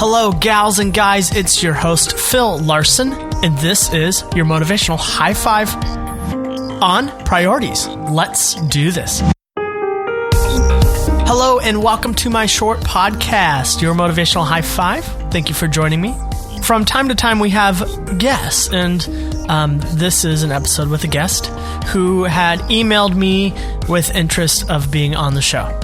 Hello, gals and guys. It's your host, Phil Larson, and this is your motivational high five on priorities. Let's do this. Hello, and welcome to my short podcast, your motivational high five. Thank you for joining me. From time to time, we have guests, and this is an episode with a guest who had emailed me with interest of being on the show.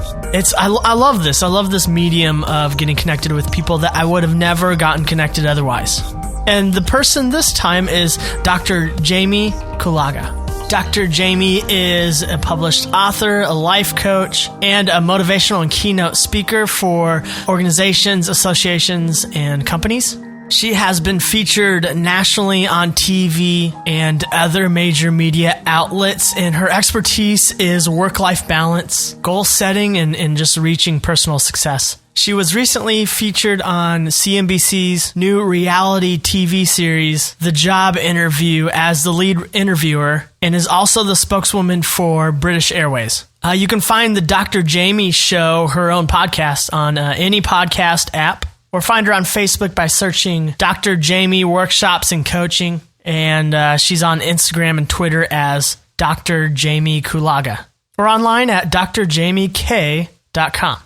I love this. I love this medium of getting connected with people that I would have never gotten connected otherwise. And the person this time is Dr. Jaime Kulaga. Dr. Jaime is a published author, a life coach, and a motivational and keynote speaker for organizations, associations, and companies. She has been featured nationally on TV and other major media outlets, and her expertise is work-life balance, goal setting, and just reaching personal success. She was recently featured on CNBC's new reality TV series, The Job Interview, as the lead interviewer, and is also the spokeswoman for British Airways. You can find the Dr. Jaime Show, her own podcast, on any podcast app, or find her on Facebook by searching Dr. Jaime Workshops and Coaching, and she's on Instagram and Twitter as Dr. Jaime Kulaga, or online at drjaimek.com.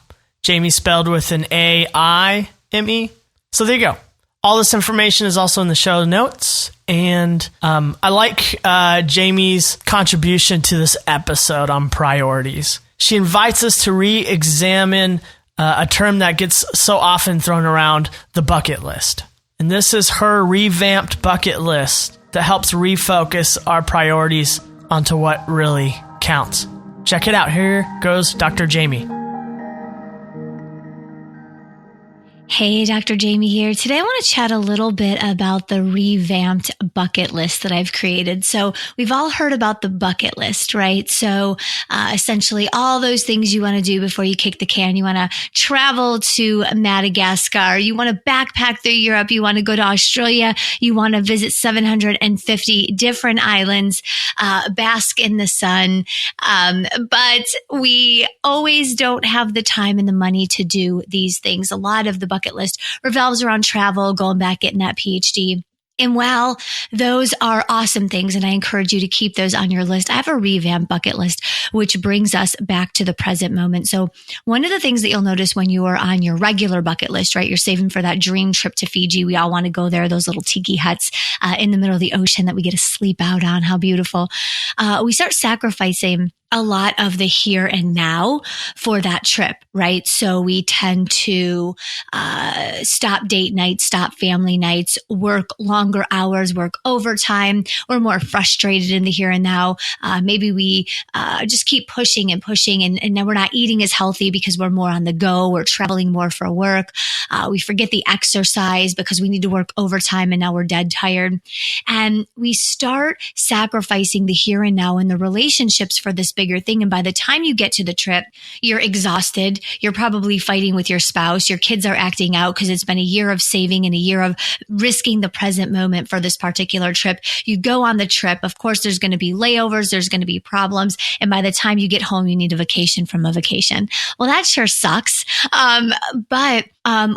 Jamie spelled with an A-I-M-E. So there you go. All this information is also in the show notes, and I like Jamie's contribution to this episode on priorities. She invites us to re-examine a term that gets so often thrown around, the bucket list. And this is her revamped bucket list that helps refocus our priorities onto what really counts. Check it out. Here goes Dr. Jaime. Hey, Dr. Jaime here. Today I want to chat a little bit about the revamped bucket list that I've created. So we've all heard about the bucket list, right? So essentially all those things you want to do before you kick the can. You want to travel to Madagascar. You want to backpack through Europe. You want to go to Australia. You want to visit 750 different islands, bask in the sun. But we always don't have the time and the money to do these things. A lot of the bucket list revolves around travel, going back, getting that PhD. And while those are awesome things, and I encourage you to keep those on your list, I have a revamped bucket list, which brings us back to the present moment. So one of the things that you'll notice when you are on your regular bucket list, right? You're saving for that dream trip to Fiji. We all want to go there, those little tiki huts in the middle of the ocean that we get to sleep out on. How beautiful. We start sacrificing a lot of the here and now for that trip, right? So we tend to stop date nights, stop family nights, work longer hours, work overtime. We're more frustrated in the here and now. Maybe we just keep pushing and now we're not eating as healthy because we're more on the go. We're traveling more for work. We forget the exercise because we need to work overtime and now we're dead tired. And we start sacrificing the here and now and the relationships for this bigger thing. And by the time you get to the trip, you're exhausted. You're probably fighting with your spouse. Your kids are acting out because it's been a year of saving and a year of risking the present moment for this particular trip. You go on the trip. Of course, there's going to be layovers. There's going to be problems. And by the time you get home, you need a vacation from a vacation. Well, that sure sucks. But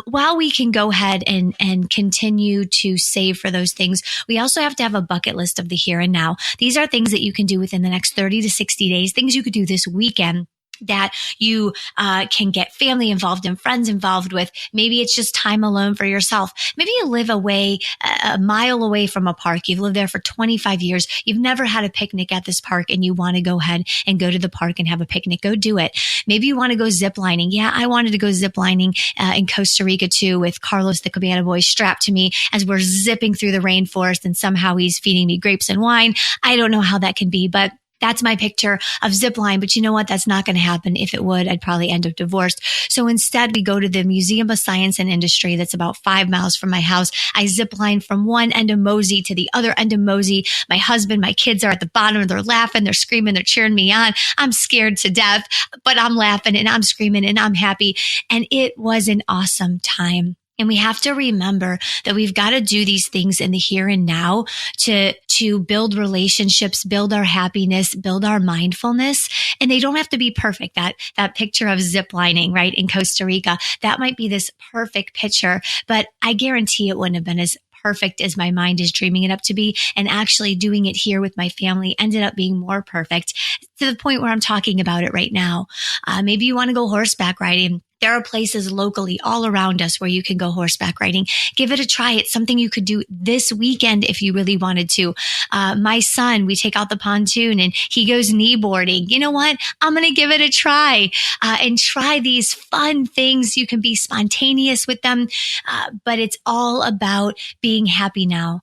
while we can go ahead and continue to save for those things, we also have to have a bucket list of the here and now. These are things that you can do within the next 30 to 60 days, things you could do this weekend that you can get family involved and friends involved with. Maybe it's just time alone for yourself. Maybe you live away, a mile away from a park. You've lived there for 25 years. You've never had a picnic at this park and you want to go ahead and go to the park and have a picnic. Go do it. Maybe you want to go zip lining. Yeah, I wanted to go zip lining in Costa Rica too, with Carlos the Cabana Boy strapped to me as we're zipping through the rainforest, and somehow he's feeding me grapes and wine. I don't know how that can be, but that's my picture of zipline. But you know what? That's not going to happen. If it would, I'd probably end up divorced. So instead, we go to the Museum of Science and Industry that's about 5 miles from my house. I zipline from one end of Mosey to the other end of Mosey. My husband, my kids are at the bottom. They're laughing. They're screaming. They're cheering me on. I'm scared to death, but I'm laughing and I'm screaming and I'm happy. And it was an awesome time. And we have to remember that we've got to do these things in the here and now to build relationships, build our happiness, build our mindfulness. And they don't have to be perfect. That picture of ziplining, right, in Costa Rica, that might be this perfect picture, but I guarantee it wouldn't have been as perfect as my mind is dreaming it up to be. And actually doing it here with my family ended up being more perfect to the point where I'm talking about it right now. Maybe you want to go horseback riding. There are places locally all around us where you can go horseback riding. Give it a try. It's something you could do this weekend if you really wanted to. My son, we take out the pontoon and he goes kneeboarding. You know what? I'm going to give it a try and try these fun things. You can be spontaneous with them, but it's all about being happy now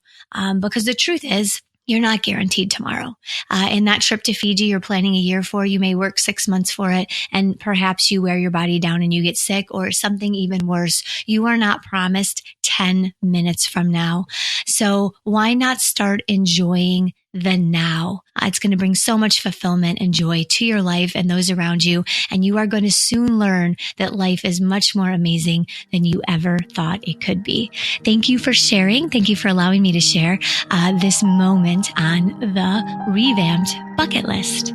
because the truth is, you're not guaranteed tomorrow. And that trip to Fiji you're planning a year for, you may work 6 months for it, and perhaps you wear your body down and you get sick, or something even worse. You are not promised 10 minutes from now. So why not start enjoying the now? It's going to bring so much fulfillment and joy to your life and those around you. And you are going to soon learn that life is much more amazing than you ever thought it could be. Thank you for sharing. Thank you for allowing me to share this moment on the Revamped Bucket List.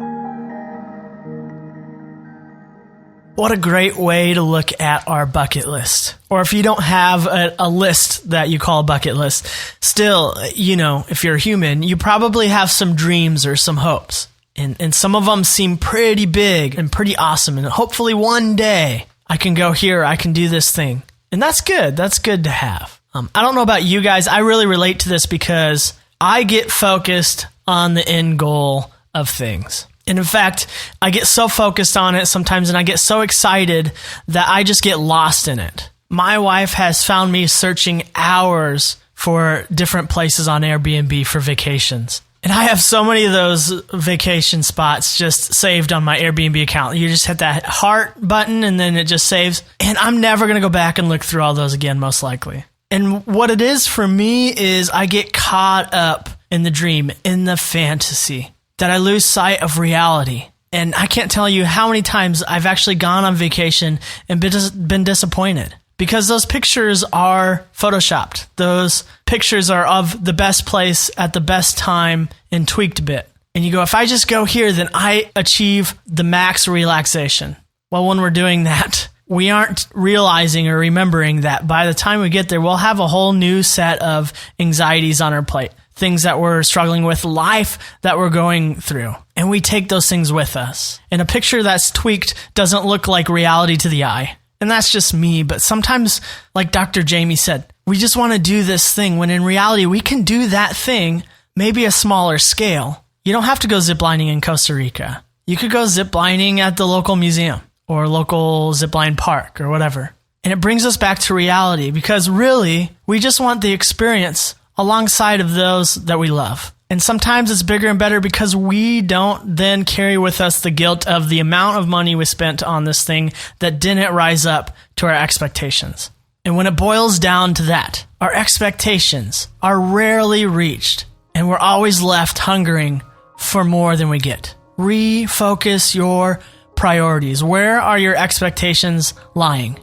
What a great way to look at our bucket list. Or if you don't have a list that you call a bucket list, still, if you're a human, you probably have some dreams or some hopes. And some of them seem pretty big and pretty awesome. And hopefully one day I can go here, I can do this thing. And that's good. That's good to have. I don't know about you guys. I really relate to this because I get focused on the end goal of things. And in fact, I get so focused on it sometimes and I get so excited that I just get lost in it. My wife has found me searching hours for different places on Airbnb for vacations. And I have so many of those vacation spots just saved on my Airbnb account. You just hit that heart button and then it just saves. And I'm never going to go back and look through all those again, most likely. And what it is for me is I get caught up in the dream, in the fantasy, that I lose sight of reality. And I can't tell you how many times I've actually gone on vacation and been disappointed because those pictures are photoshopped. Those pictures are of the best place at the best time and tweaked a bit. And you go, if I just go here, then I achieve the max relaxation. Well, when we're doing that, we aren't realizing or remembering that by the time we get there, we'll have a whole new set of anxieties on our plate. Things that we're struggling with, life that we're going through. And we take those things with us. And a picture that's tweaked doesn't look like reality to the eye. And that's just me. But sometimes, like Dr. Jaime said, we just want to do this thing when in reality, we can do that thing, maybe a smaller scale. You don't have to go ziplining in Costa Rica. You could go ziplining at the local museum or local zipline park or whatever. And it brings us back to reality because really, we just want the experience alongside of those that we love. And sometimes it's bigger and better because we don't then carry with us the guilt of the amount of money we spent on this thing that didn't rise up to our expectations. And when it boils down to that, our expectations are rarely reached and we're always left hungering for more than we get. Refocus your priorities. Where are your expectations lying?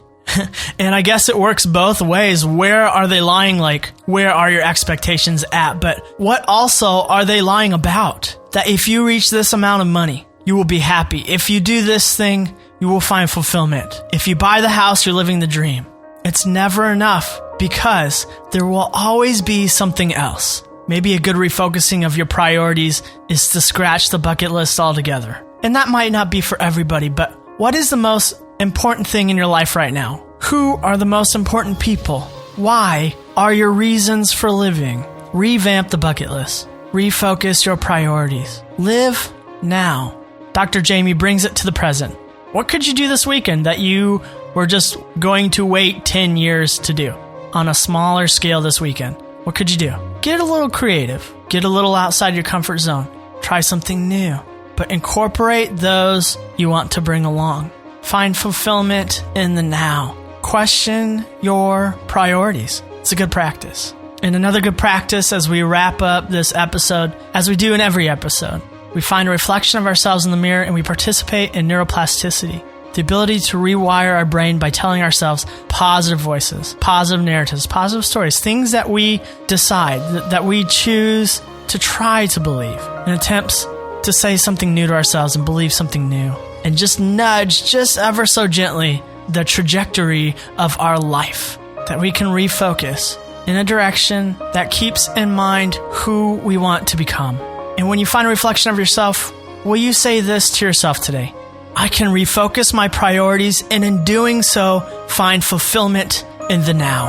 And I guess it works both ways. Where are they lying? Like, where are your expectations at? But what also are they lying about? That if you reach this amount of money, you will be happy. If you do this thing, you will find fulfillment. If you buy the house, you're living the dream. It's never enough because there will always be something else. Maybe a good refocusing of your priorities is to scratch the bucket list altogether. And that might not be for everybody, but what is the most important thing in your life right now? Who are the most important people? Why are your reasons for living? Revamp the bucket list. Refocus your priorities. Live now. Dr. Jaime brings it to the present. What could you do this weekend that you were just going to wait 10 years to do on a smaller scale this weekend? What could you do? Get a little creative. Get a little outside your comfort zone. Try something new, but incorporate those you want to bring along. Find fulfillment in the now. Question your priorities. It's a good practice. And another good practice as we wrap up this episode, as we do in every episode, we find a reflection of ourselves in the mirror and we participate in neuroplasticity. The ability to rewire our brain by telling ourselves positive voices, positive narratives, positive stories, things that we decide, that we choose to try to believe in attempts to say something new to ourselves and believe something new, and just nudge just ever so gently the trajectory of our life, that we can refocus in a direction that keeps in mind who we want to become. And when you find a reflection of yourself, will you say this to yourself today? I can refocus my priorities, and in doing so, find fulfillment in the now.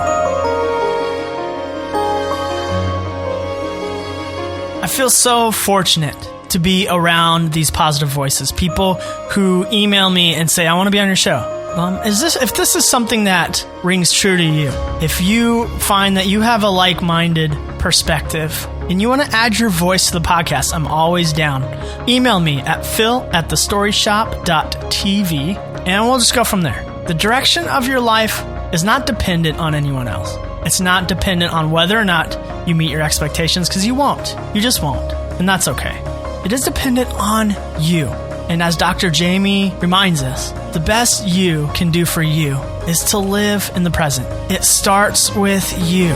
I feel so fortunate to be around these positive voices, people who email me and say, I want to be on your show. If this is something that rings true to you, if you find that you have a like-minded perspective and you want to add your voice to the podcast, I'm always down. Email me at phil@thestoryshop.tv and we'll just go from there. The direction of your life is not dependent on anyone else. It's not dependent on whether or not you meet your expectations, because you won't. You just won't. And that's okay. It is dependent on you. And as Dr. Jaime reminds us, the best you can do for you is to live in the present. It starts with you.